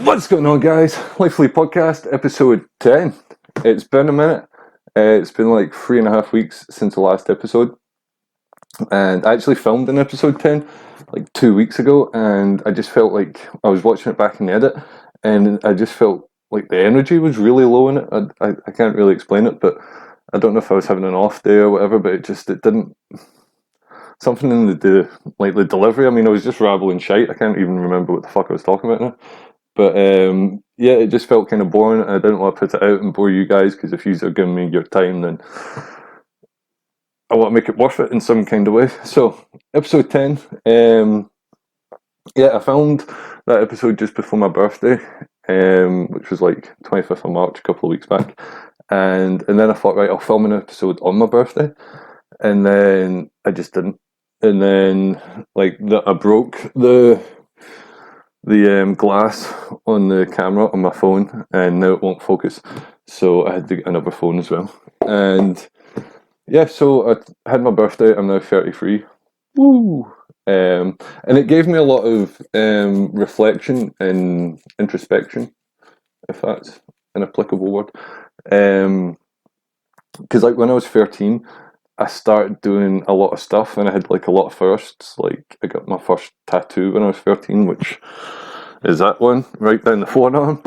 What's going on, guys? Lively Podcast, episode 10. It's been a minute. It's been like 3.5 weeks since the last episode. And I actually filmed an episode 10 like 2 weeks ago. And I just felt like I was watching it back in the edit. And I just felt like the energy was really low in it. I can't really explain it, but I don't know if I was having an off day or whatever, but it didn't. Something in the delivery. I mean, I was just rabbling shite. I can't even remember what the fuck I was talking about now. But yeah, it just felt kind of boring. I didn't want to put it out and bore you guys, because if you are giving me your time, then I want to make it worth it in some kind of way. So, episode 10. Yeah, I filmed that episode just before my birthday, which was like 25th of March, a couple of weeks back. And then I thought, right, I'll film an episode on my birthday. And then I just didn't. And then, I broke the glass on the camera on my phone, and now it won't focus, so I had to get another phone as well. And yeah, so I had my birthday. I'm now 33. Woo! And it gave me a lot of reflection and introspection, if that's an applicable word. Because like when I was 13, I started doing a lot of stuff, and I had like a lot of firsts. Like I got my first tattoo when I was 13, which is that one right down the forearm.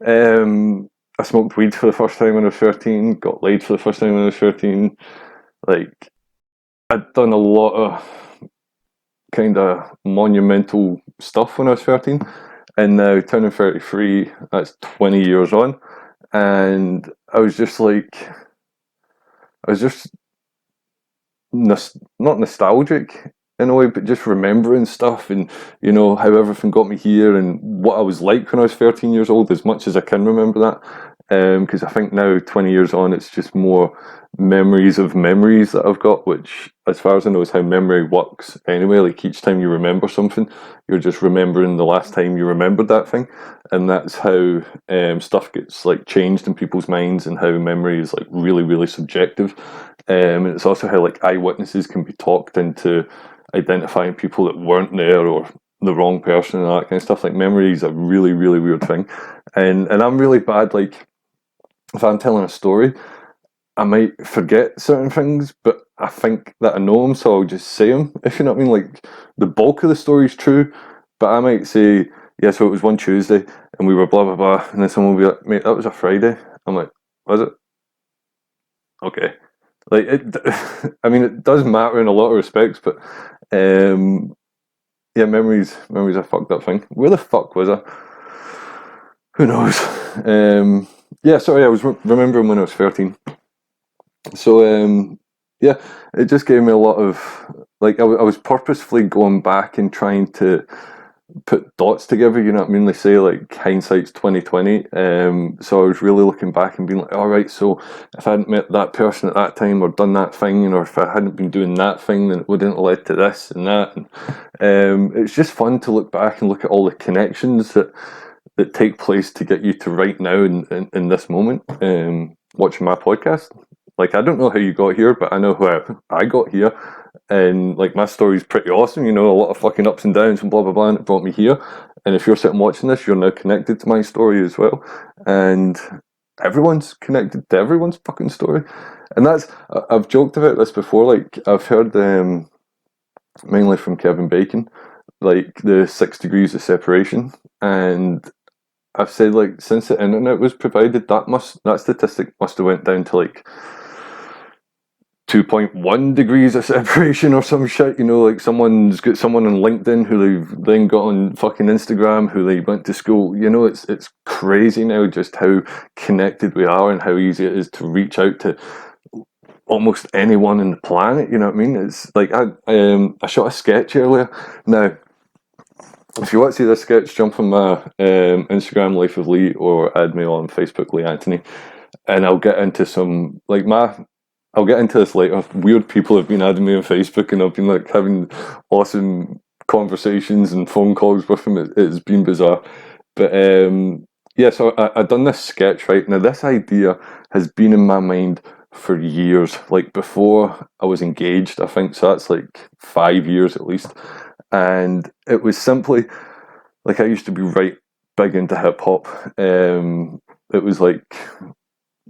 I smoked weed for the first time when I was 13, got laid for the first time when I was 13. Like, I'd done a lot of kind of monumental stuff when I was 13, and now turning 33, that's 20 years on, and I was just not nostalgic in a way, but just remembering stuff, and you know how everything got me here, and what I was like when I was 13 years old, as much as I can remember that. Because I think now, 20 years on, it's just more memories of memories that I've got, which, as far as I know, is how memory works anyway. Like, each time you remember something, you're just remembering the last time you remembered that thing, and that's how stuff gets like changed in people's minds, and how memory is like really, really subjective. And it's also how like eyewitnesses can be talked into identifying people that weren't there, or the wrong person, and all that kind of stuff. Like, memory is a really, really weird thing, and I'm really bad. Like, if I'm telling a story, I might forget certain things, but I think that I know them, so I'll just say them, if you know what I mean. Like, the bulk of the story is true, but I might say, yeah, so it was one Tuesday, and we were blah, blah, blah, and then someone will be like, mate, that was a Friday. I'm like, was it? Okay. Like, I mean, it does matter in a lot of respects, but yeah, memories a fucked up thing. Where the fuck was I? Who knows? Yeah, sorry, I was remembering when I was 13. So yeah, it just gave me a lot of, like, I was purposefully going back and trying to put dots together, you know what I mean? They say like hindsight's 2020. So I was really looking back and being like, all right, so if I hadn't met that person at that time, or done that thing, or if I hadn't been doing that thing, then it wouldn't have led to this and that. And it's just fun to look back and look at all the connections that take place to get you to right now in this moment. Watching my podcast, like, I don't know how you got here, but I know how I got here, and like, my story's pretty awesome. You know, a lot of fucking ups and downs and blah blah blah, and it brought me here. And if you're sitting watching this, you're now connected to my story as well, and everyone's connected to everyone's fucking story. And that's, I've joked about this before. Like, I've heard mainly from Kevin Bacon, like the 6 degrees of separation, and I've said, like, since the internet was provided, that statistic must have went down to like 2.1 degrees of separation or some shit. You know, like, someone's got someone on LinkedIn who they've then got on fucking Instagram, who they went to school. You know, it's crazy now just how connected we are, and how easy it is to reach out to almost anyone in the planet. You know what I mean? It's like, I shot a sketch earlier. Now, if you want to see this sketch, jump on my Instagram, Life of Lee, or add me on Facebook, Lee Anthony, and I'll get into some, like, I'll get into this later. Weird people have been adding me on Facebook, and I've been like having awesome conversations and phone calls with them. It's been bizarre, but yeah. So I done this sketch, right? Now, this idea has been in my mind for years, like before I was engaged, I think. So that's like 5 years at least. And it was simply, like, I used to be right big into hip hop. It was like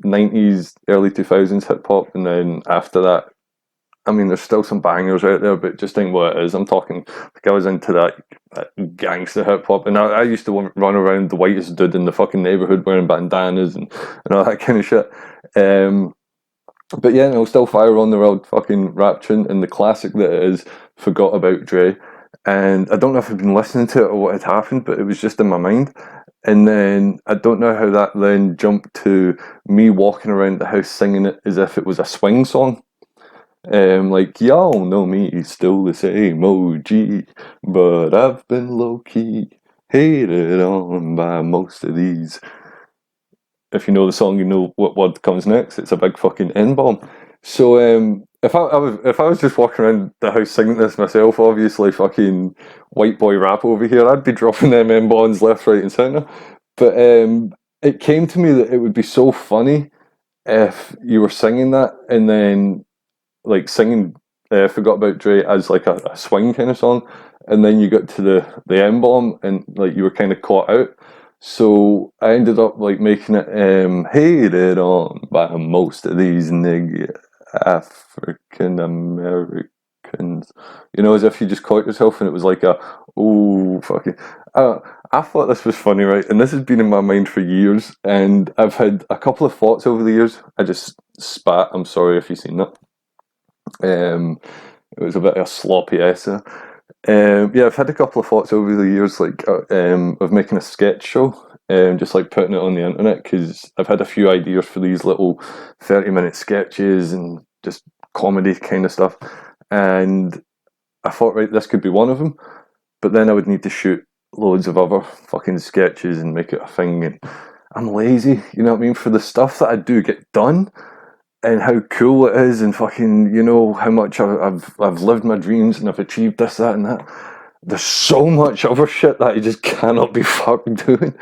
90s, early 2000s hip hop, and then after that, I mean, there's still some bangers out there, but just think what it is. I'm talking like I was into that gangster hip hop, and I used to run around the whitest dude in the fucking neighborhood wearing bandanas and all that kind of shit. But yeah, no, still fire on the world fucking rap tune, and the classic that it is, Forgot About Dre. And I don't know if I've been listening to it or what had happened, but it was just in my mind. And then I don't know how that then jumped to me walking around the house singing it as if it was a swing song. Like, y'all know me, still the same OG, but I've been low key hated on by most of these. If you know the song, you know what word comes next. It's a big fucking N bomb. So if I was just walking around the house singing this myself, obviously fucking white boy rap over here, I'd be dropping them N bombs left, right, and centre. But it came to me that it would be so funny if you were singing that and then like singing "Forgot About Dre" as like a swing kind of song, and then you got to the M bomb and like you were kind of caught out. So I ended up like making it hated on by most of these nigga African Americans. You know, as if you just caught yourself and it was like a oh fucking. I thought this was funny, right? And this has been in my mind for years, and I've had a couple of thoughts over the years. I just spat. I'm sorry if you've seen that. It was a bit of a sloppy essay. Yeah, I've had a couple of thoughts over the years, like of making a sketch show, just like putting it on the internet, because I've had a few ideas for these little 30-minute sketches and just comedy kind of stuff. And I thought, right, this could be one of them, but then I would need to shoot loads of other fucking sketches and make it a thing. And I'm lazy, you know what I mean? For the stuff that I do get done, and how cool it is, and fucking, you know, how much I've lived my dreams and I've achieved this, that, and that. There's so much other shit that I just cannot be fucking doing,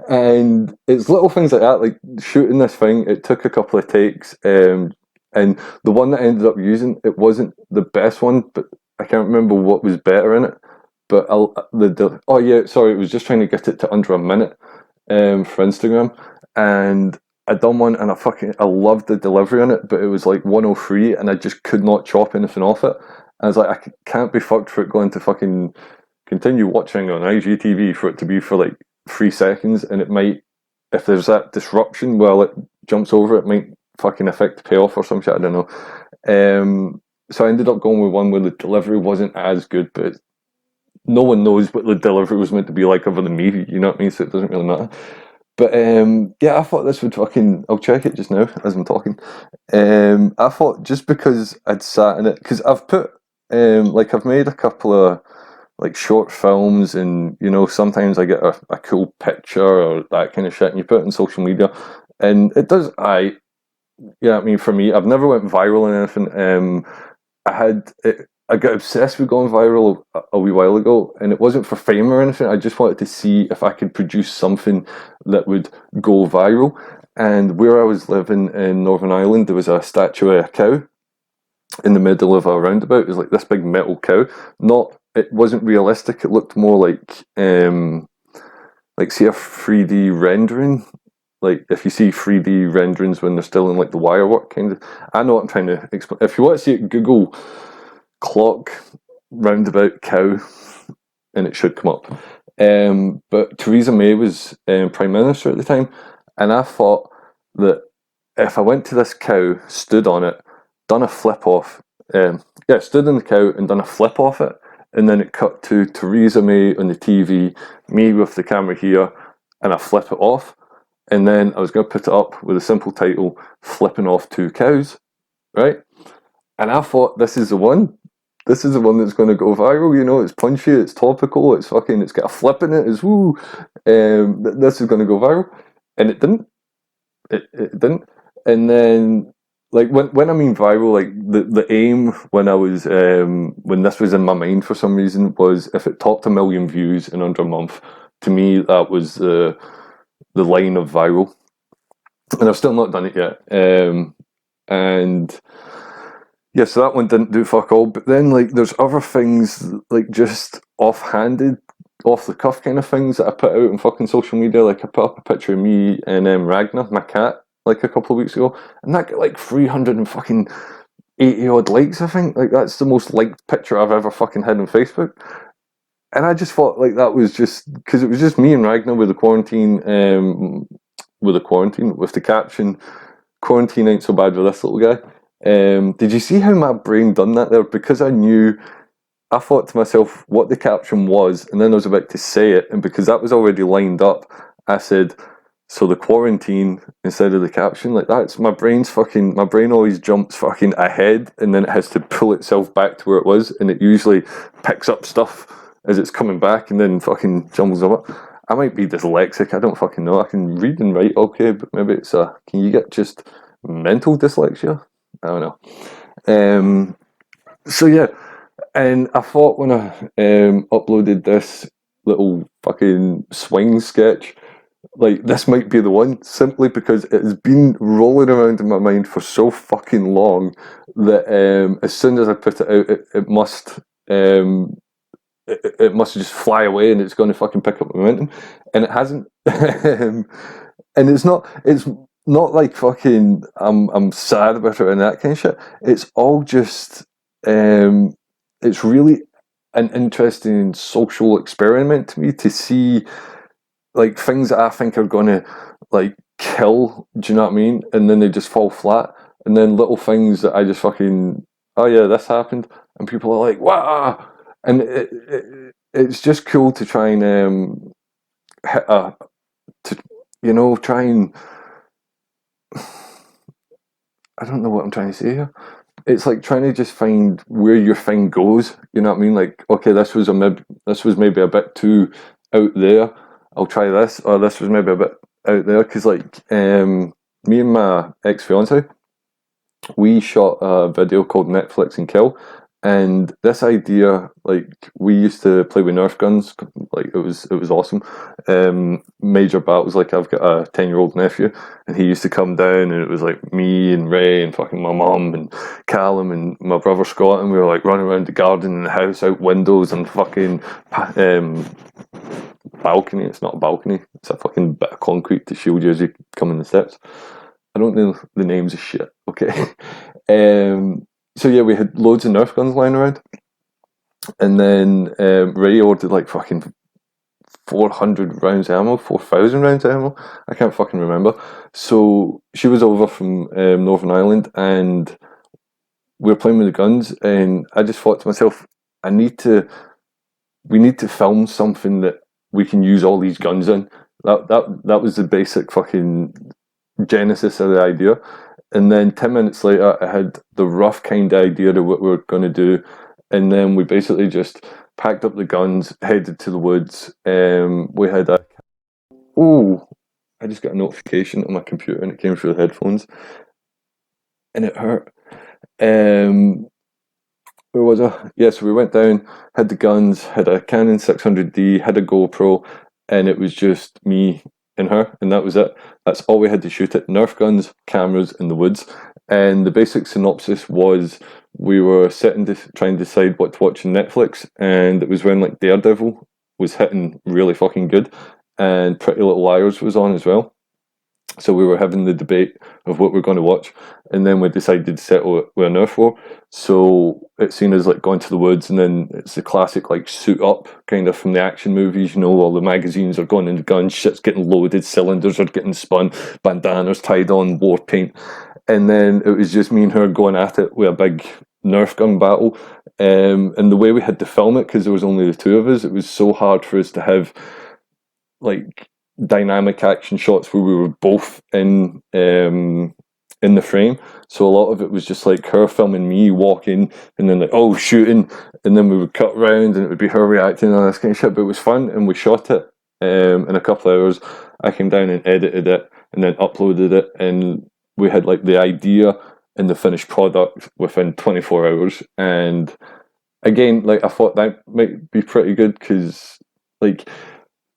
and it's little things like that, like shooting this thing. It took a couple of takes, and the one that I ended up using, it wasn't the best one, but I can't remember what was better in it. But oh yeah, sorry, it was just trying to get it to under a minute, for Instagram, and I done one and I loved the delivery on it, but it was like 103 and I just could not chop anything off it. I was like, I can't be fucked for it going to fucking continue watching on IGTV for it to be for like 3 seconds, and it might, if there's that disruption while it jumps over, it might fucking affect the payoff or some shit, I don't know. So I ended up going with one where the delivery wasn't as good, but no one knows what the delivery was meant to be like other than me, you know what I mean? So it doesn't really matter. But yeah, I thought this would fucking. I'll check it just now as I'm talking. I thought just because I'd sat in it, because I've put like I've made a couple of like short films, and you know sometimes I get a cool picture or that kind of shit, and you put it on social media, and it does. Yeah, I mean for me, I've never went viral on anything. I got obsessed with going viral a wee while ago, and it wasn't for fame or anything. I just wanted to see if I could produce something that would go viral. And where I was living in Northern Ireland, there was a statue of a cow in the middle of a roundabout. It was like this big metal cow. It wasn't realistic. It looked more like see a 3D rendering. Like if you see 3D renderings when they're still in like the wire work kind of. I know what I'm trying to explain. If you want to see it, Google clock roundabout cow and it should come up. But Theresa May was Prime Minister at the time, and I thought that if I went to this cow, stood on it, done a flip off, stood on the cow and done a flip off it, and then it cut to Theresa May on the TV, me with the camera here, and I flip it off, and then I was going to put it up with a simple title, Flipping Off Two Cows, right? And I thought, this is the one. This is the one that's going to go viral. You know, it's punchy, it's topical, it's got a flip in it. It's woo. This is going to go viral, and it didn't. It didn't. And then, like when I mean viral, like the aim when I was when this was in my mind for some reason was if it topped 1 million views in under a month. To me, that was the line of viral, and I've still not done it yet. And yeah, so that one didn't do fuck all. But then, like, there's other things, like, just offhanded. off the cuff kind of things that I put out on fucking social media. Like I put up a picture of me and Ragnar, my cat, like a couple of weeks ago, and that got like 300 and fucking 80 odd likes, I think. Like that's the most liked picture I've ever fucking had on Facebook. And I just thought like that was just because it was just me and Ragnar with the quarantine, with the caption, "Quarantine ain't so bad with this little guy." Did you see how my brain done that there? Because I knew, I thought to myself what the caption was, and then I was about to say it, and because that was already lined up, I said, "So the quarantine" instead of the caption. Like that's my brain always jumps fucking ahead, and then it has to pull itself back to where it was, and it usually picks up stuff as it's coming back, and then fucking jumbles up. I might be dyslexic. I don't fucking know. I can read and write okay, but maybe it's can you get just mental dyslexia? I don't know. So yeah, and I thought when I uploaded this little fucking swing sketch, like this might be the one, simply because it has been rolling around in my mind for so fucking long that as soon as I put it out, it must it must just fly away and it's going to fucking pick up momentum, and it hasn't. And it's not like fucking I'm sad about it and that kind of shit. It's all just it's really an interesting social experiment to me to see like things that I think are gonna like kill, do you know what I mean? And then they just fall flat. And then little things that I just fucking, oh yeah, this happened, and people are like, wow. And it's just cool to try and hit to try and, I don't know what I'm trying to say here. It's like trying to just find where your thing goes. You know what I mean? Like, okay, this was maybe a bit too out there. I'll try this, or this was maybe a bit out there. Because like, me and my ex fiance, we shot a video called Netflix and Kill, and this idea, like, we used to play with Nerf guns. Like, it was awesome. Major battles. Like, I've got a 10-year-old nephew, and he used to come down, and it was like me and Ray and fucking my mum and Callum and my brother Scott, and we were like running around the garden and the house, out windows and fucking balcony. It's not a balcony. It's a fucking bit of concrete to shield you as you come in the steps. I don't know the names of shit. Okay. So yeah, we had loads of Nerf guns lying around, and then Ray ordered like fucking 400 rounds of ammo, 4,000 rounds of ammo. I can't fucking remember. So she was over from Northern Ireland, and we were playing with the guns, and I just thought to myself, we need to film something that we can use all these guns in. That was the basic fucking genesis of the idea. And then 10 minutes later, I had the rough kind of idea of what we were going to do. And then we basically just packed up the guns, headed to the woods. We had I just got a notification on my computer and it came through the headphones. And it hurt. Where was I? Yeah, so we went down, had the guns, had a Canon 600D, had a GoPro, and it was just me and her, and that was it. That's all we had to shoot it. Nerf guns, cameras in the woods. And the basic synopsis was we were sitting trying to decide what to watch on Netflix, and it was when like Daredevil was hitting really fucking good, and Pretty Little Liars was on as well. So we were having the debate of what we're going to watch, and then we decided to settle it with a Nerf war. So it's seen as like going to the woods, and then it's the classic like suit up kind of from the action movies. You know, all the magazines are going into guns, shit's getting loaded, cylinders are getting spun, bandanas tied on, war paint, and then it was just me and her going at it with a big Nerf gun battle. And the way we had to film it, because there was only the two of us, it was so hard for us to have like dynamic action shots where we were both in the frame. So a lot of it was just like her filming me walking, and then like shooting, and then we would cut round and it would be her reacting and all this kind of shit. But it was fun, and we shot it in a couple of hours. I came down and edited it and then uploaded it, and we had like the idea and the finished product within 24 hours. And again, like I thought that might be pretty good, because like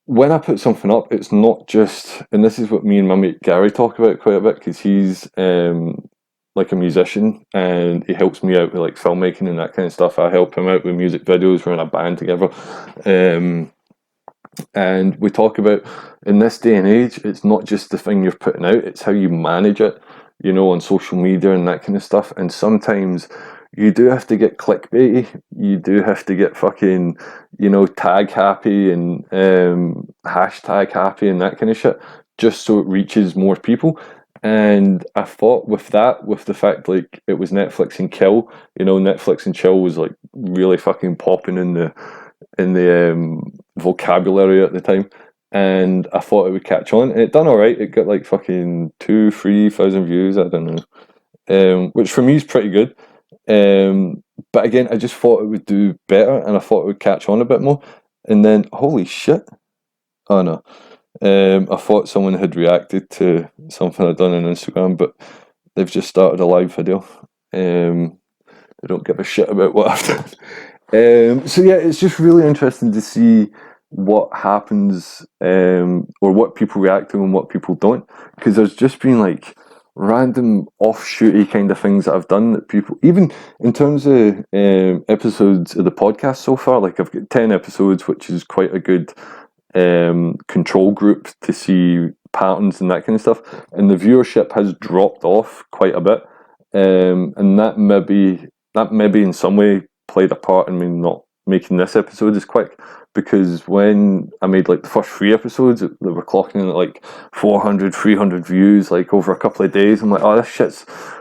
when I put something up, it's not just, and this is what me and my mate Gary talk about quite a bit, because he's like a musician and he helps me out with like filmmaking and that kind of stuff. I help him out with music videos. We're in a band together. And we talk about, in this day and age, it's not just the thing you're putting out, it's how you manage it, on social media and that kind of stuff. And sometimes you do have to get clickbaity, you do have to get fucking, tag happy and hashtag happy and that kind of shit, just so it reaches more people. And I thought with that, with the fact like it was Netflix and Kill, Netflix and Chill was like really fucking popping in the vocabulary at the time, and I thought it would catch on. It done all right. It got like fucking 2,000-3,000 views. I don't know, which for me is pretty good. But again, I just thought it would do better, and I thought it would catch on a bit more. And then, holy shit! Oh no. I thought someone had reacted to something I'd done on Instagram, but they've just started a live video. They don't give a shit about what I've done. So yeah, it's just really interesting to see what happens, or what people react to and what people don't, because there's just been like random offshooty kind of things that I've done that people, even in terms of episodes of the podcast so far, like I've got 10 episodes, which is quite a good control group to see patterns and that kind of stuff, and the viewership has dropped off quite a bit, and that maybe in some way played a part in me not making this episode as quick, because when I made like the first 3 episodes, they were clocking in at like 400, 300 views like over a couple of days. I'm like, oh,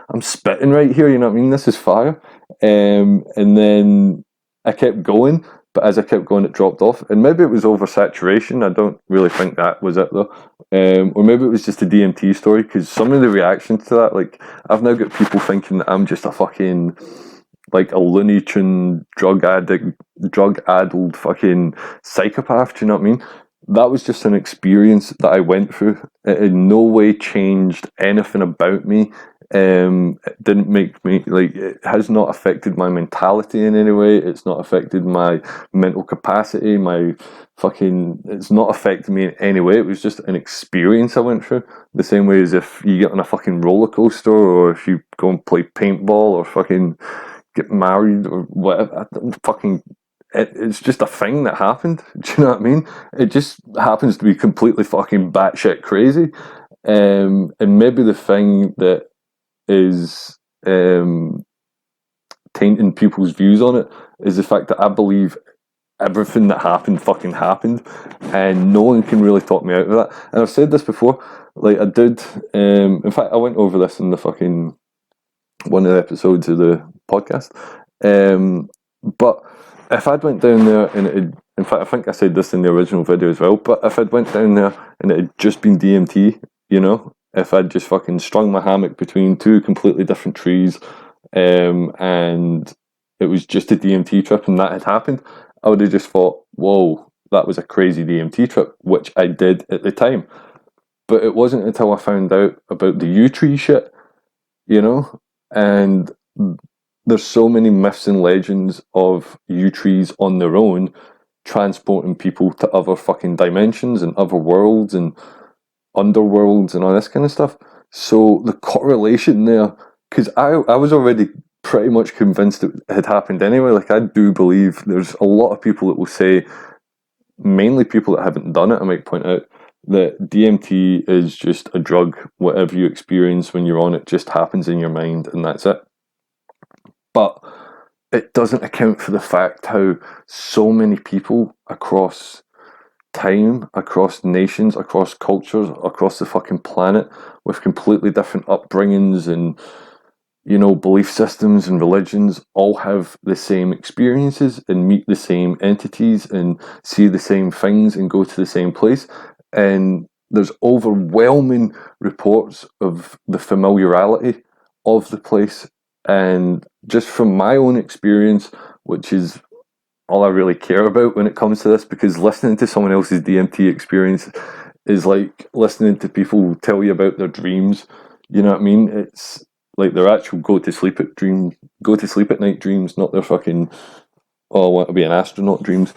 I'm spitting right here, you know what I mean? This is fire. And then I kept going, but as I kept going, it dropped off. And maybe it was oversaturation. I don't really think that was it though. Or maybe it was just a DMT story, because some of the reactions to that, like, I've now got people thinking that I'm just a fucking, like, a Looney Tune drug addict, drug addled fucking psychopath. Do you know what I mean? That was just an experience that I went through. It in no way changed anything about me. It didn't make me, like, it has not affected my mentality in any way. It's not affected my mental capacity, it's not affected me in any way. It was just an experience I went through. The same way as if you get on a fucking roller coaster, or if you go and play paintball, or fucking get married, or whatever. It's just a thing that happened. Do you know what I mean? It just happens to be completely fucking batshit crazy. And maybe the thing that is tainting people's views on it is the fact that I believe everything that happened fucking happened, and no one can really talk me out of that. And I've said this before, like I did. In fact, I went over this in the fucking one of the episodes of the podcast. But if I'd went down there and in fact, I think I said this in the original video as well, but if I'd went down there and it had just been DMT, if I'd just fucking strung my hammock between two completely different trees, and it was just a DMT trip and that had happened, I would have just thought, whoa, that was a crazy DMT trip, which I did at the time. But it wasn't until I found out about the U tree shit, and there's so many myths and legends of U trees on their own transporting people to other fucking dimensions and other worlds and underworlds and all this kind of stuff. So the correlation there, because I was already pretty much convinced it had happened anyway. Like, I do believe there's a lot of people that will say, mainly people that haven't done it, I might point out, that DMT is just a drug. Whatever you experience when you're on it just happens in your mind, and that's it. But it doesn't account for the fact how so many people across time, across nations, across cultures, across the fucking planet, with completely different upbringings and, belief systems and religions, all have the same experiences and meet the same entities and see the same things and go to the same place. And there's overwhelming reports of the familiarity of the place. And just from my own experience, which is all I really care about when it comes to this, because listening to someone else's DMT experience is like listening to people tell you about their dreams. You know what I mean? It's like their actual go to sleep at night dreams, not their fucking, oh, I want to be an astronaut dreams.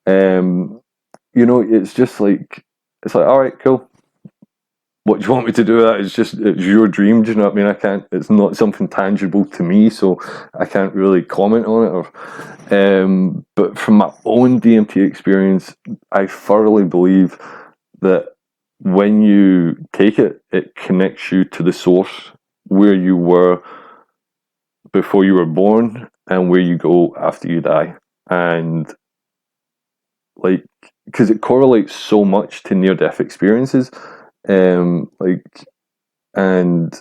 It's just like, it's like, all right, cool. what do you want me to do with that? It's your dream, do you know what I mean? I can't, it's not something tangible to me, so I can't really comment on it. But from my own DMT experience, I thoroughly believe that when you take it, it connects you to the source where you were before you were born and where you go after you die. And like, because it correlates so much to near-death experiences, like, and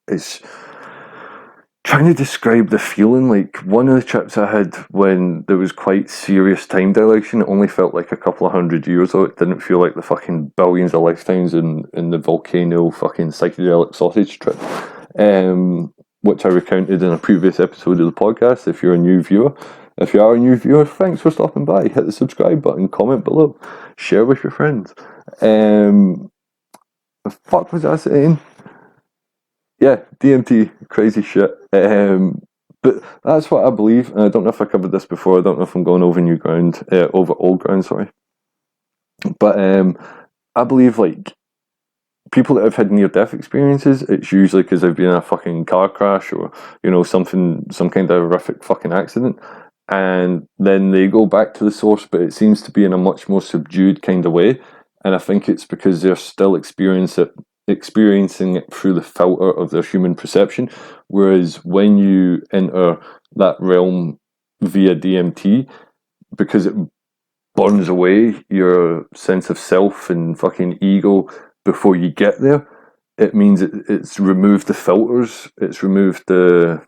it's trying to describe the feeling. Like, one of the trips I had when there was quite serious time dilation, it only felt like a couple of 100 years though. It didn't feel like the fucking billions of lifetimes in the volcano fucking psychedelic sausage trip, which I recounted in a previous episode of the podcast. If you're a new viewer, if you are a new viewer, thanks for stopping by. Hit the subscribe button, comment below, share with your friends. The fuck was I saying? Yeah, DMT, crazy shit. But that's what I believe, and I don't know if I covered this before. I don't know if I'm going over new ground, over old ground. Sorry, but I believe like people that have had near-death experiences, it's usually because they've been in a fucking car crash or some kind of horrific fucking accident, and then they go back to the source, but it seems to be in a much more subdued kind of way. And I think it's because they're still experiencing it through the filter of their human perception. Whereas when you enter that realm via DMT, because it burns away your sense of self and fucking ego before you get there, it means it's removed the filters, it's removed the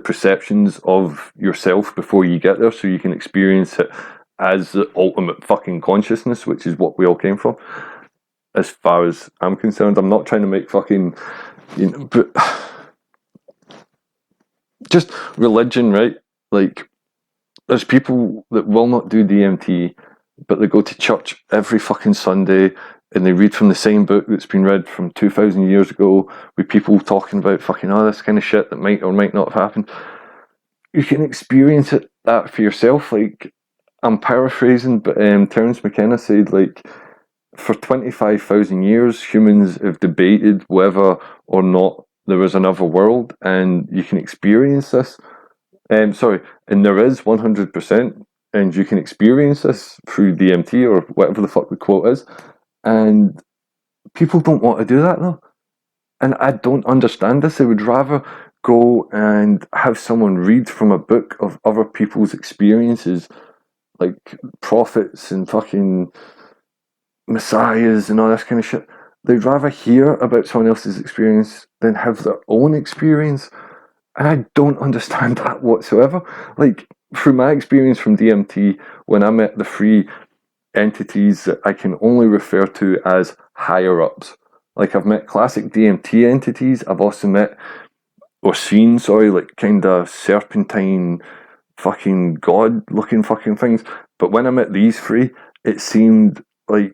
perceptions of yourself before you get there, so you can experience it as the ultimate fucking consciousness, which is what we all came from. As far as I'm concerned, I'm not trying to make fucking, but just religion, right? Like, there's people that will not do DMT, but they go to church every fucking Sunday and they read from the same book that's been read from 2,000 years ago, with people talking about fucking this kind of shit that might or might not have happened. You can experience that for yourself. Like, I'm paraphrasing, but Terence McKenna said, like, for 25,000 years, humans have debated whether or not there is another world, and you can experience this. And there is 100%, and you can experience this through DMT or whatever the fuck the quote is. And people don't want to do that though. And I don't understand this. They would rather go and have someone read from a book of other people's experiences, like prophets and fucking messiahs and all this kind of shit. They'd rather hear about someone else's experience than have their own experience. And I don't understand that whatsoever. Like, through my experience from DMT, when I met the three entities that I can only refer to as higher ups. Like, I've met classic DMT entities. I've also met, or seen, like kind of serpentine fucking god looking fucking things. But when I met these three, it seemed we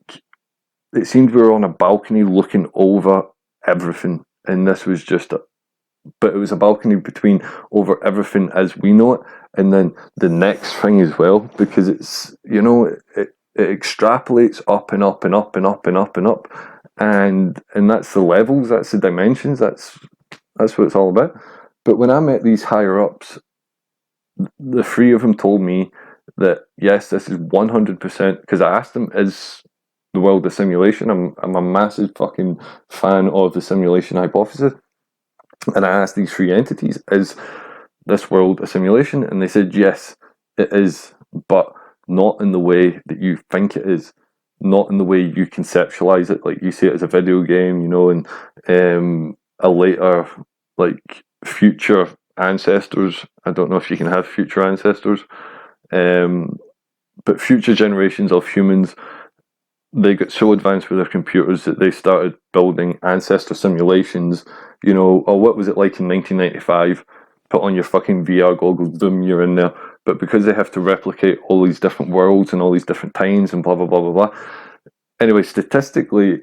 were on a balcony looking over everything. And this was just but it was a balcony between over everything as we know it, and then the next thing as well, because it's it extrapolates up and up and up and up and up and up, and that's the levels, that's the dimensions, that's what it's all about. But when I met these higher ups, the three of them told me that yes, this is 100%, because I asked them, is the world a simulation? I'm a massive fucking fan of the simulation hypothesis. And I asked these three entities, is this world a simulation? And they said, yes, it is, but not in the way that you think it is, not in the way you conceptualize it, like you see it as a video game, and a later, like, future ancestors. I don't know if you can have future ancestors, but future generations of humans, they got so advanced with their computers that they started building ancestor simulations. What was it like in 1995? Put on your fucking VR goggles, boom, you're in there. But because they have to replicate all these different worlds and all these different times and blah, blah, blah, blah, blah. Anyway, statistically,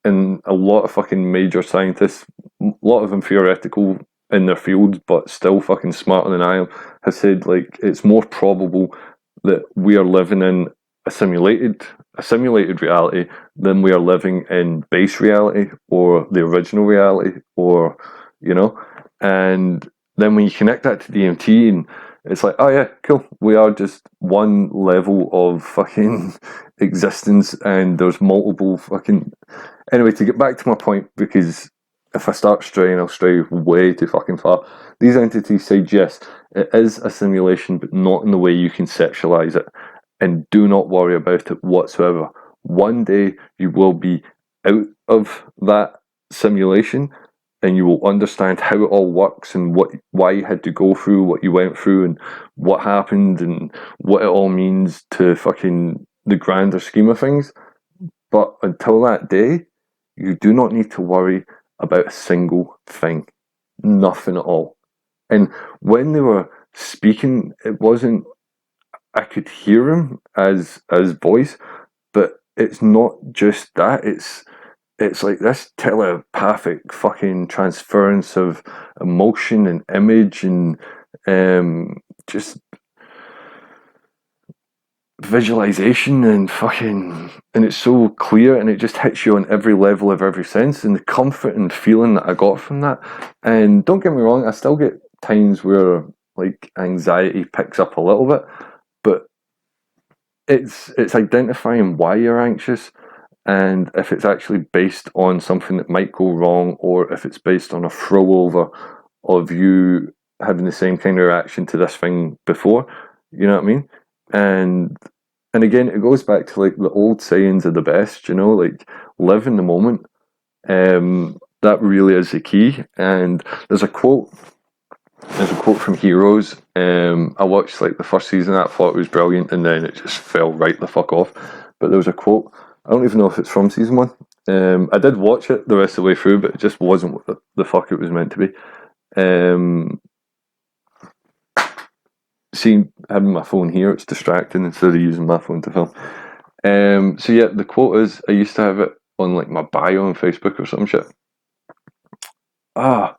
and a lot of fucking major scientists, a lot of them theoretical in their fields, but still fucking smarter than I am, have said, like, it's more probable that we are living in a simulated reality, then we are living in base reality or the original reality, or you know. And then when you connect that to DMT, and it's like, oh yeah, cool, we are just one level of fucking existence, and there's multiple fucking. Anyway, to get back to my point, because if I start straying, I'll stray way too fucking far. These entities say yes, it is a simulation, but not in the way you conceptualize it. And do not worry about it whatsoever. One day you will be out of that simulation, and you will understand how it all works, and why you had to go through what you went through, and what happened, and what it all means to fucking the grander scheme of things. But until that day, you do not need to worry about a single thing. Nothing at all. And when they were speaking, it wasn't, I could hear him as voice, but it's not just that. It's like this telepathic fucking transference of emotion and image, and just visualization, and fucking, and it's so clear, and it just hits you on every level of every sense, and the comfort and feeling that I got from that. And don't get me wrong, I still get times where like anxiety picks up a little bit, but it's identifying why you're anxious, and if it's actually based on something that might go wrong, or if it's based on a throwover of you having the same kind of reaction to this thing before. You know what I mean? And again, it goes back to like the old sayings are the best, you know, like live in the moment. That really is the key. And there's a quote from Heroes. I watched like the first season, I thought it was brilliant, and then it just fell right the fuck off. But there was a quote, I don't even know if it's from season 1. I did watch it the rest of the way through, but it just wasn't what the fuck it was meant to be. See, having my phone here, it's distracting instead of using my phone to film. So yeah, the quote is, I used to have it on like my bio on Facebook or some shit. Was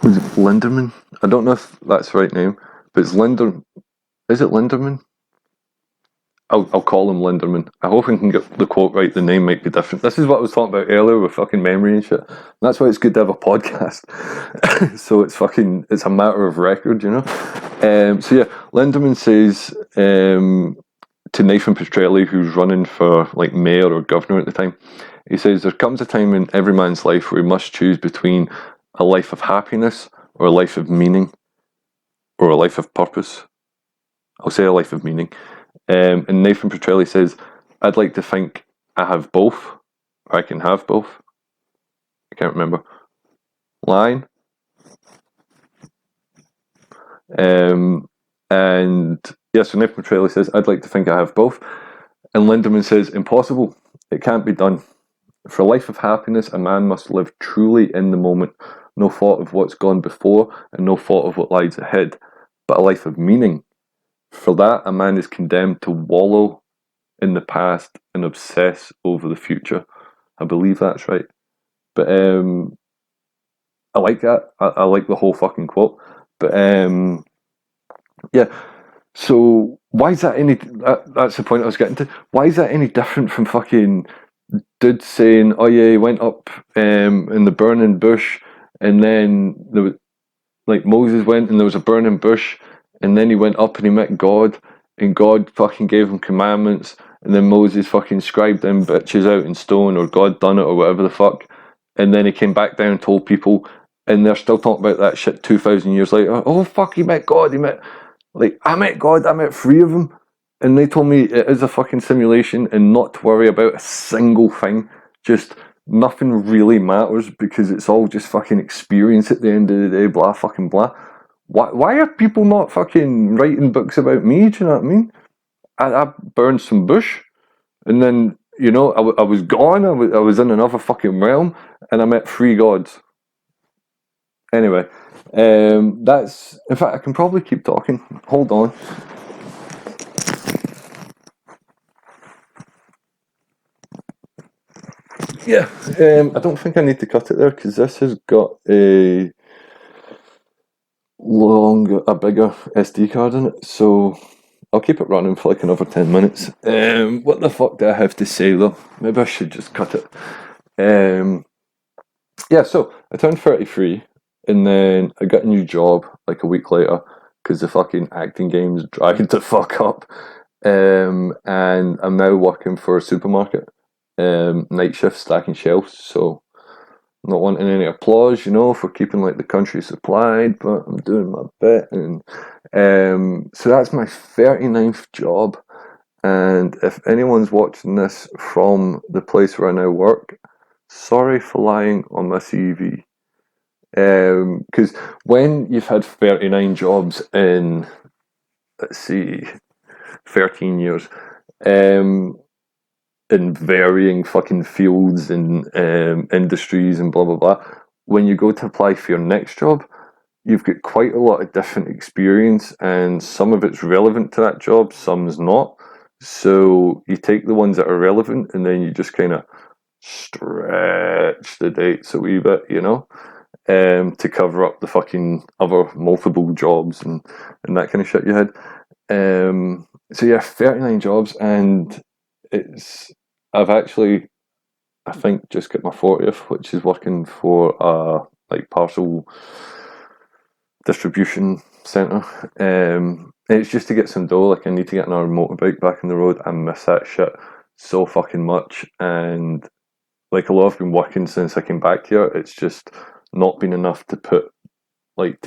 it Linderman? I don't know if that's the right name, but it's Linder. Is it Linderman? I'll call him Linderman. I hope I can get the quote right. The name might be different. This is what I was talking about earlier with fucking memory and shit. And that's why it's good to have a podcast. So it's a matter of record, you know. So yeah, Linderman says to Nathan Petrelli, who's running for like mayor or governor at the time, he says, there comes a time in every man's life where he must choose between a life of happiness or a life of meaning, or a life of purpose. I'll say a life of meaning. And Nathan Petrelli says, I'd like to think I have both, or I can have both. I can't remember. Line. And yeah, so Nathan Petrelli says, I'd like to think I have both. And Lindemann says, impossible. It can't be done. For a life of happiness, a man must live truly in the moment, no thought of what's gone before, and no thought of what lies ahead, but a life of meaning. For that, a man is condemned to wallow in the past and obsess over the future. I believe that's right. But I like that. I like the whole fucking quote. But yeah. So why is that any? That's the point I was getting to. Why is that any different from fucking dude saying, "Oh yeah, he went up in the burning bush, and then there was like Moses went and there was a burning bush, and then he went up and he met God, and God fucking gave him commandments, and then Moses fucking scribed them bitches out in stone, or God done it, or whatever the fuck, and then he came back down and told people, and they're still talking about that shit 2,000 years later. Oh fuck, he met God. He met I met God. I met 3 of them, and they told me it is a fucking simulation, and not to worry about a single thing. Just nothing really matters because it's all just fucking experience at the end of the day. Blah fucking blah. Why are people not fucking writing books about me? Do you know what I mean? I burned some bush, and then you know I was gone. I was in another fucking realm, and I met 3 gods. Anyway, that's, in fact, I can probably keep talking. Hold on. Yeah, I don't think I need to cut it there because this has got a bigger SD card in it. So I'll keep it running for like another 10 minutes. What the fuck do I have to say though? Maybe I should just cut it. Yeah, so I turned 33 and then I got a new job like a week later because the fucking acting game's dragged the fuck up. And I'm now working for a supermarket, night shift stacking shelves. So I'm not wanting any applause, for keeping like the country supplied, but I'm doing my bit. And so that's my 39th job. And if anyone's watching this from the place where I now work, sorry for lying on my CV. Because when you've had 39 jobs in, let's see, 13 years, in varying fucking fields and industries and blah, blah, blah, when you go to apply for your next job, you've got quite a lot of different experience, and some of it's relevant to that job, some's not. So you take the ones that are relevant and then you just kind of stretch the dates a wee bit, to cover up the fucking other multiple jobs and that kind of shit you had. So yeah, 39 jobs, and I've actually, I think, just got my 40th, which is working for a like parcel distribution centre. It's just to get some dough. Like I need to get another motorbike back on the road. I miss that shit so fucking much, and like although I've been working since I came back here, it's just not been enough to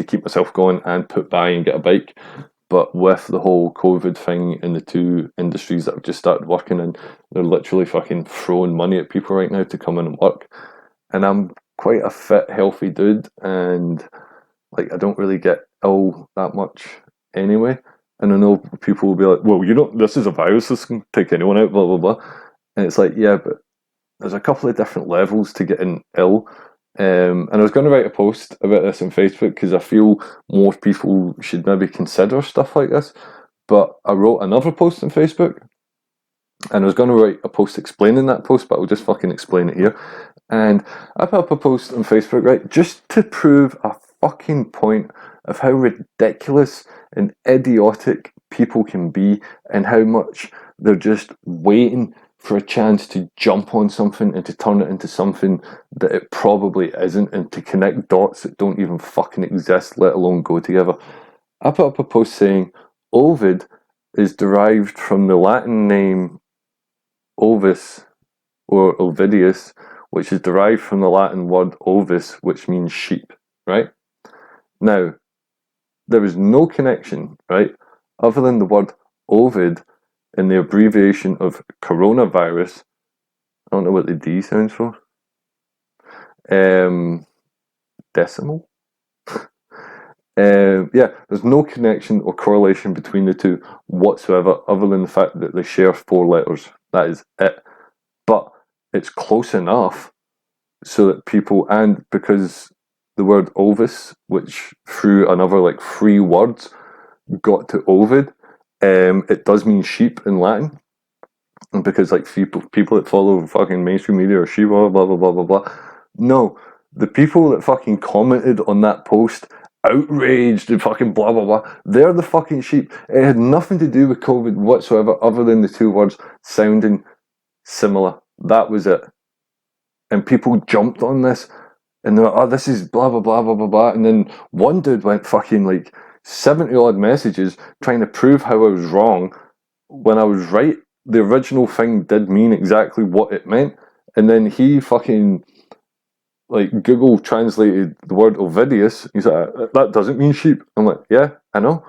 keep myself going and put by and get a bike. But with the whole COVID thing in the two industries that I've just started working in, they're literally fucking throwing money at people right now to come in and work. And I'm quite a fit, healthy dude, and like I don't really get ill that much anyway. And I know people will be like, well, this is a virus, this can take anyone out, blah, blah, blah. And it's like, yeah, but there's a couple of different levels to getting ill. And I was going to write a post about this on Facebook because I feel more people should maybe consider stuff like this. But I wrote another post on Facebook, and I was going to write a post explaining that post, but I'll just fucking explain it here. And I put up a post on Facebook, right, just to prove a fucking point of how ridiculous and idiotic people can be and how much they're just waiting for a chance to jump on something and to turn it into something that it probably isn't, and to connect dots that don't even fucking exist, let alone go together. I put up a post saying Ovid is derived from the Latin name Ovis or Ovidius, which is derived from the Latin word ovis, which means sheep, right? Now, there is no connection, right, other than the word Ovid in the abbreviation of coronavirus. I don't know what the D stands for. Decimal? Yeah, there's no connection or correlation between the two whatsoever, other than the fact that they share 4 letters. That is it. But it's close enough so that people, and because the word ovis, which through another like 3 words got to Ovid, it does mean sheep in Latin. And because like people that follow fucking mainstream media are sheep, blah blah blah blah blah blah. No, the people that fucking commented on that post, outraged and fucking blah blah blah, they're the fucking sheep. It had nothing to do with COVID whatsoever, other than the 2 words sounding similar. That was it. And people jumped on this, and they're like, oh, this is blah blah blah blah blah blah. And then one dude went fucking like 70 odd messages trying to prove how I was wrong when I was right. The original thing did mean exactly what it meant, and then he fucking like Google translated the word Ovidius. He's like, that doesn't mean sheep. I'm like, yeah, I know.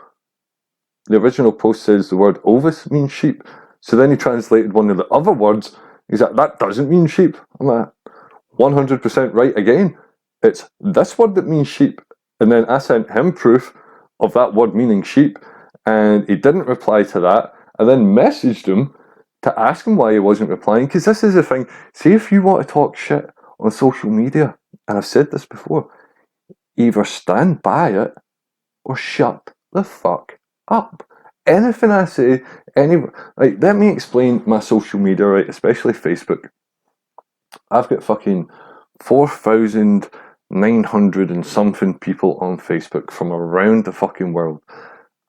The original post says the word ovis means sheep. So then he translated one of the other words. He's like, that doesn't mean sheep. I'm like, 100% right again. It's this word that means sheep. And then I sent him proof of that word meaning sheep, and he didn't reply to that. I then messaged him to ask him why he wasn't replying, because this is the thing. See, if you want to talk shit on social media, and I've said this before, either stand by it or shut the fuck up. Anything I say, let me explain my social media, right, especially Facebook. I've got fucking 4,900 and something people on Facebook from around the fucking world.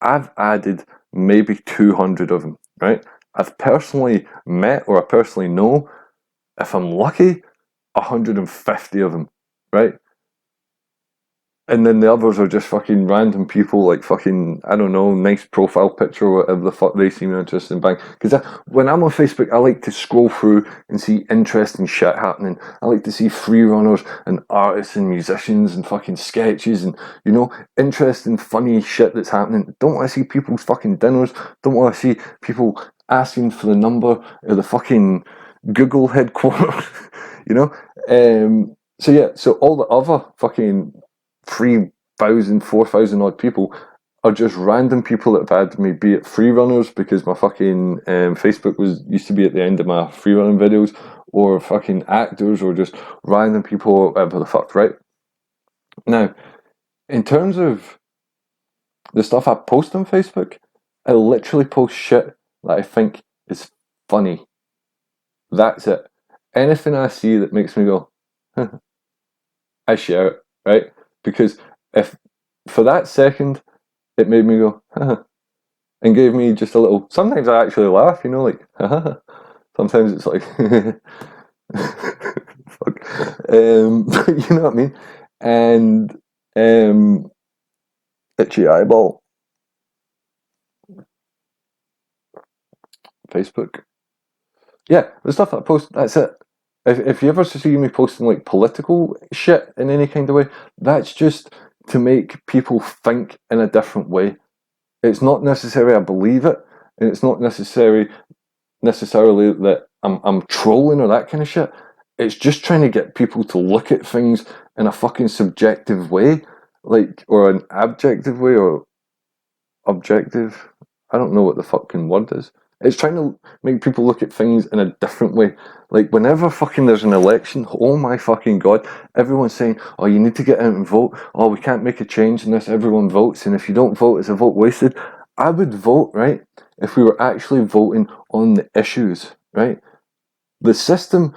I've added maybe 200 of them, right? I've personally met, or I personally know, if I'm lucky, 150 of them, right? And then the others are just fucking random people, like fucking, I don't know, nice profile picture or whatever the fuck they seem interested in buying. Because when I'm on Facebook, I like to scroll through and see interesting shit happening. I like to see freerunners and artists and musicians and fucking sketches and, you know, interesting, funny shit that's happening. Don't want to see people's fucking dinners. Don't want to see people asking for the number of the fucking Google headquarters, you know? So yeah, so all the other fucking 3,000, 4,000 odd people are just random people that have had me, be it free runners because my fucking Facebook used to be at the end of my free running videos, or fucking actors, or just random people, or whatever the fuck, right? Now, in terms of the stuff I post on Facebook, I literally post shit that I think is funny. That's it. Anything I see that makes me go, I share it, right? Because if for that second it made me go, and gave me just a little. Sometimes I actually laugh, you know, like, sometimes it's like, fuck, you know what I mean? And itchy eyeball, Facebook. Yeah, the stuff that I post, that's it. If you ever see me posting like political shit in any kind of way, that's just to make people think in a different way. It's not necessarily I believe it, and it's not necessarily that I'm trolling or that kind of shit. It's just trying to get people to look at things in a fucking subjective way, like, or an objective way, or objective. I don't know what the fucking word is. It's trying to make people look at things in a different way. Like, whenever fucking there's an election, oh my fucking god, everyone's saying, oh, you need to get out and vote. Oh, we can't make a change unless everyone votes, and if you don't vote, it's a vote wasted. I would vote, right, if we were actually voting on the issues, right? The system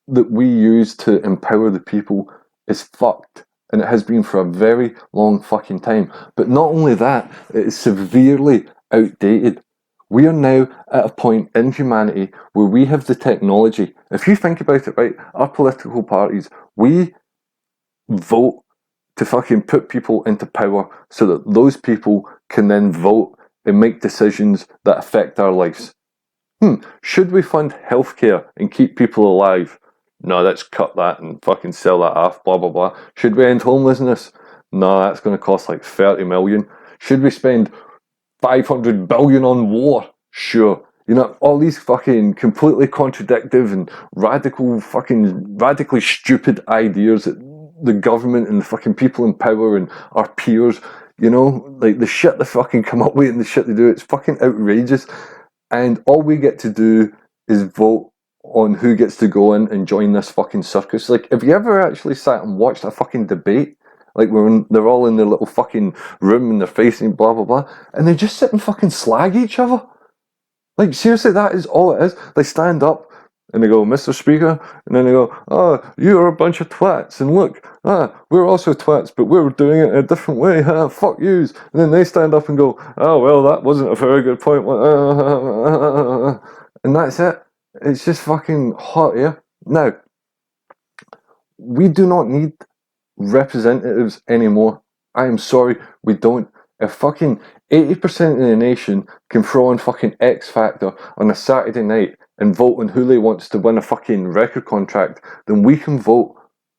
that we use to empower the people is fucked. And it has been for a very long fucking time. But not only that, it is severely outdated. We are now at a point in humanity where we have the technology. If you think about it, right, our political parties, we vote to fucking put people into power so that those people can then vote and make decisions that affect our lives. Should we fund healthcare and keep people alive? No, let's cut that and fucking sell that off, blah, blah, blah. Should we end homelessness? No, that's going to cost like 30 million. Should we spend 500 billion on war? Sure. You know, all these fucking completely contradictive and radically stupid ideas that the government and the fucking people in power and our peers, you know, like the shit they fucking come up with and the shit they do, it's fucking outrageous. And all we get to do is vote on who gets to go in and join this fucking circus. Like, have you ever actually sat and watched a fucking debate? Like, they're all in their little fucking room and they're facing blah, blah, blah, and they just sit and fucking slag each other. Like, seriously, that is all it is. They stand up and they go, Mr. Speaker, and then they go, oh, you're a bunch of twats, and look, we're also twats, but we're doing it a different way, fuck yous. And then they stand up and go, oh, well, that wasn't a very good point. And that's it. It's just fucking hot air. Now, we do not need representatives anymore. I am sorry, we don't. If fucking 80% of the nation can throw on fucking X Factor on a Saturday night and vote on who they wants to win a fucking record contract, then we can vote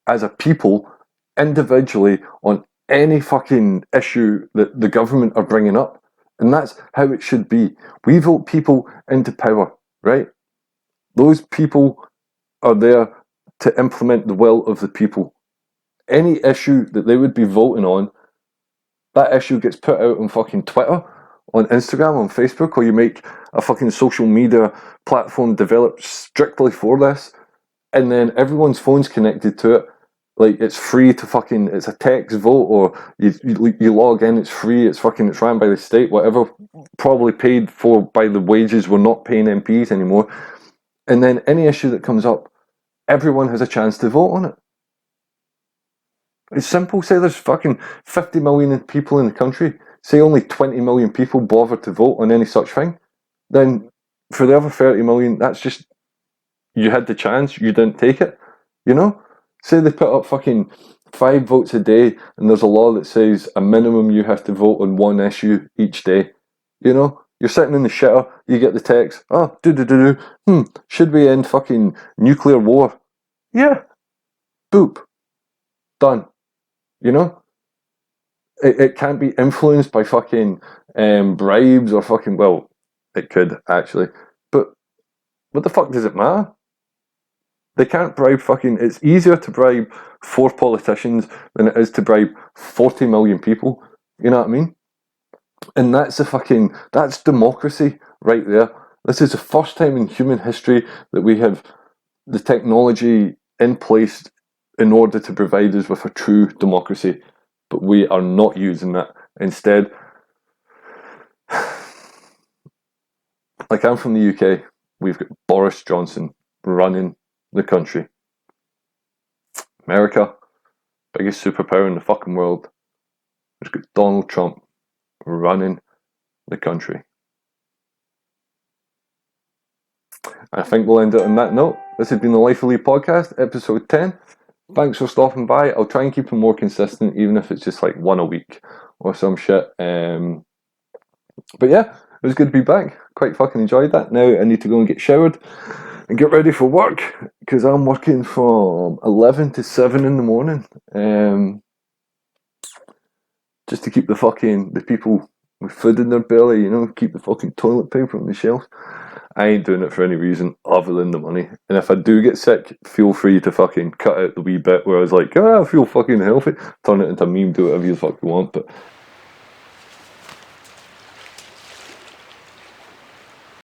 as a people individually on any fucking issue that the government are bringing up. And that's how it should be. We vote people into power, right? Those people are there to implement the will of the people. Any issue that they would be voting on, that issue gets put out on fucking Twitter, on Instagram, on Facebook, or you make a fucking social media platform developed strictly for this, and then everyone's phone's connected to it. Like, it's free to fucking, it's a text vote, or you log in, it's free, it's ran by the state, whatever, probably paid for by the wages we're not paying MPs anymore. And then any issue that comes up, everyone has a chance to vote on it. It's simple. Say there's fucking 50 million people in the country. say only 20 million people bother to vote on any such thing, then for the other 30 million, that's just, you had the chance, you didn't take it, you know? Say they put up fucking 5 votes a day, and there's a law that says a minimum you have to vote on one issue each day, you know? You're sitting in the shitter, you get the text, oh, should we end fucking nuclear war? Yeah, boop, done, you know? It can't be influenced by fucking bribes or fucking, well, it could actually, but what the fuck does it matter? They can't bribe fucking, it's easier to bribe 4 politicians than it is to bribe 40 million people, you know what I mean? And that's democracy right there. This is the first time in human history that we have the technology in place in order to provide us with a true democracy, but we are not using that. Instead, like, I'm from the UK, we've got Boris Johnson running the country. America, biggest superpower in the fucking world, we've got Donald Trump running the country. I think we'll end it on that note. This has been the Life of Lee podcast, episode 10. Thanks for stopping by. I'll try and keep them more consistent, even if it's just like one a week or some shit. But yeah, it was good to be back. Quite fucking enjoyed that. Now I need to go and get showered and get ready for work, because I'm working from 11 to 7 in the morning. Just to keep the people with food in their belly, you know, keep the fucking toilet paper on the shelves. I ain't doing it for any reason other than the money. And if I do get sick, feel free to fucking cut out the wee bit where I was like, I feel fucking healthy. Turn it into a meme, do whatever you fucking want. But